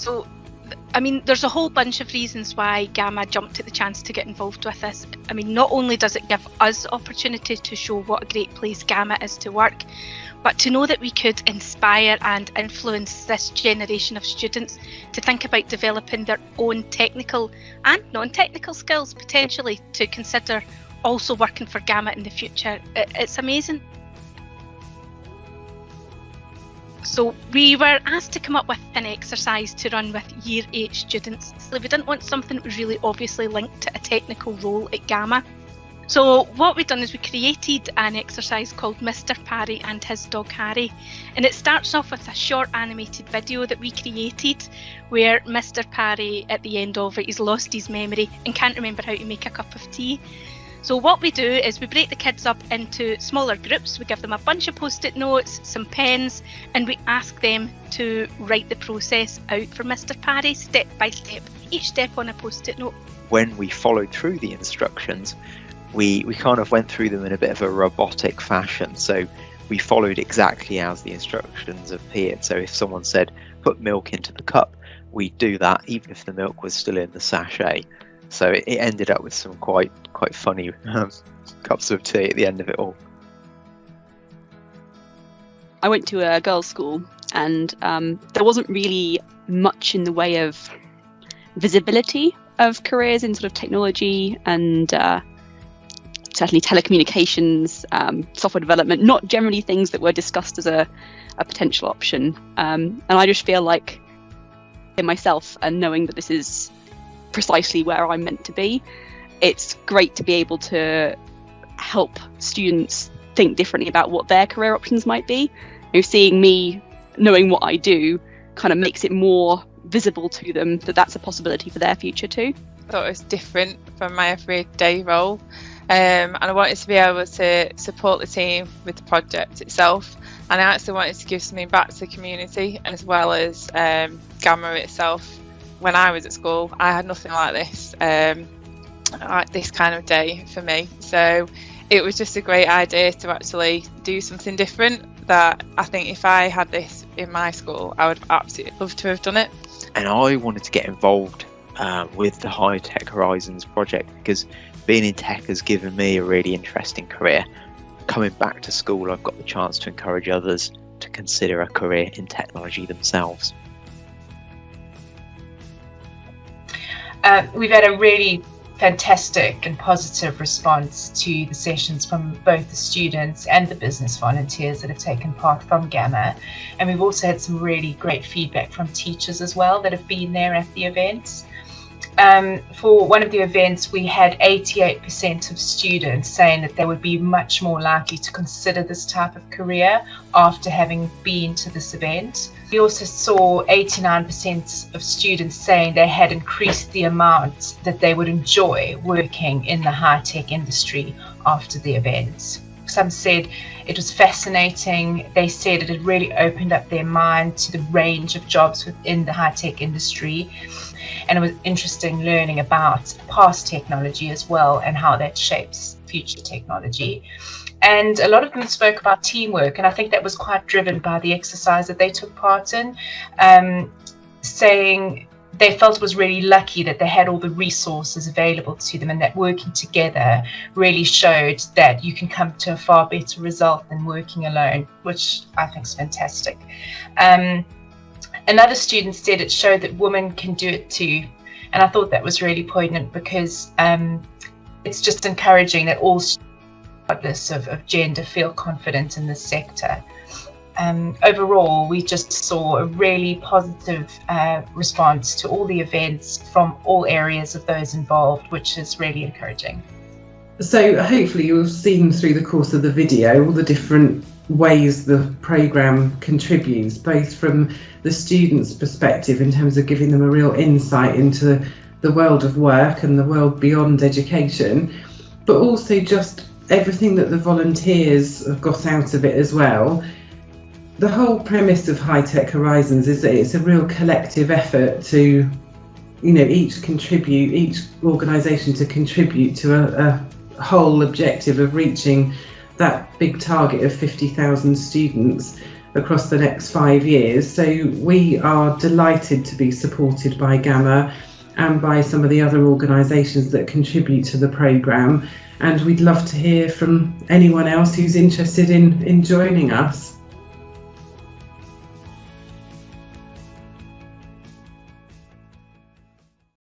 So, I mean, there's a whole bunch of reasons why Gamma jumped at the chance to get involved with this. I mean, not only does it give us the opportunity to show what a great place Gamma is to work, but to know that we could inspire and influence this generation of students to think about developing their own technical and non-technical skills, potentially, to consider also working for Gamma in the future. It's amazing. So we were asked to come up with an exercise to run with Year 8 students. So we didn't want something that was really obviously linked to a technical role at Gamma. So what we've done is we created an exercise called Mr. Parry and His Dog Harry. And it starts off with a short animated video that we created where Mr. Parry, at the end of it, he's lost his memory and can't remember how to make a cup of tea. So what we do is we break the kids up into smaller groups. We give them a bunch of post-it notes, some pens, and we ask them to write the process out for Mr. Parry step by step, each step on a post-it note. When we followed through the instructions, we kind of went through them in a bit of a robotic fashion. So we followed exactly as the instructions appeared. So if someone said, put milk into the cup, we'd do that even if the milk was still in the sachet. So it ended up with some quite funny cups of tea at the end of it all. I went to a girls' school, and there wasn't really much in the way of visibility of careers in sort of technology and certainly telecommunications, software development, not generally things that were discussed as a potential option. And I just feel like in myself, and knowing that this is precisely where I'm meant to be, it's great to be able to help students think differently about what their career options might be. You know, seeing me knowing what I do kind of makes it more visible to them that that's a possibility for their future too. I thought it was different from my everyday role, and I wanted to be able to support the team with the project itself, and I actually wanted to give something back to the community as well as Gamma itself. When I was at school, I had nothing like this kind of day for me. So it was just a great idea to actually do something different that I think if I had this in my school, I would absolutely love to have done it. And I wanted to get involved with the High Tech Horizons project because being in tech has given me a really interesting career. Coming back to school, I've got the chance to encourage others to consider a career in technology themselves. We've had a really fantastic and positive response to the sessions from both the students and the business volunteers that have taken part from Gamma. And we've also had some really great feedback from teachers as well that have been there at the events. For one of the events, we had 88% of students saying that they would be much more likely to consider this type of career after having been to this event. We also saw 89% of students saying they had increased the amount that they would enjoy working in the high-tech industry after the event. Some said it was fascinating. They said it had really opened up their mind to the range of jobs within the high-tech industry. And it was interesting learning about past technology as well and how that shapes future technology. And a lot of them spoke about teamwork, and I think that was quite driven by the exercise that they took part in, saying they felt it was really lucky that they had all the resources available to them and that working together really showed that you can come to a far better result than working alone, which I think is fantastic. Another student said it showed that women can do it too, and I thought that was really poignant because it's just encouraging that all students, regardless of gender, feel confident in this sector. Overall, we just saw a really positive response to all the events from all areas of those involved, which is really encouraging. So hopefully you've seen through the course of the video all the different ways the programme contributes, both from the students' perspective in terms of giving them a real insight into the world of work and the world beyond education, but also just everything that the volunteers have got out of it as well. The whole premise of High Tech Horizons is that it's a real collective effort to, each organisation to contribute to a whole objective of reaching that big target of 50,000 students across the next 5 years. So we are delighted to be supported by Gamma and by some of the other organisations that contribute to the programme. And we'd love to hear from anyone else who's interested in joining us.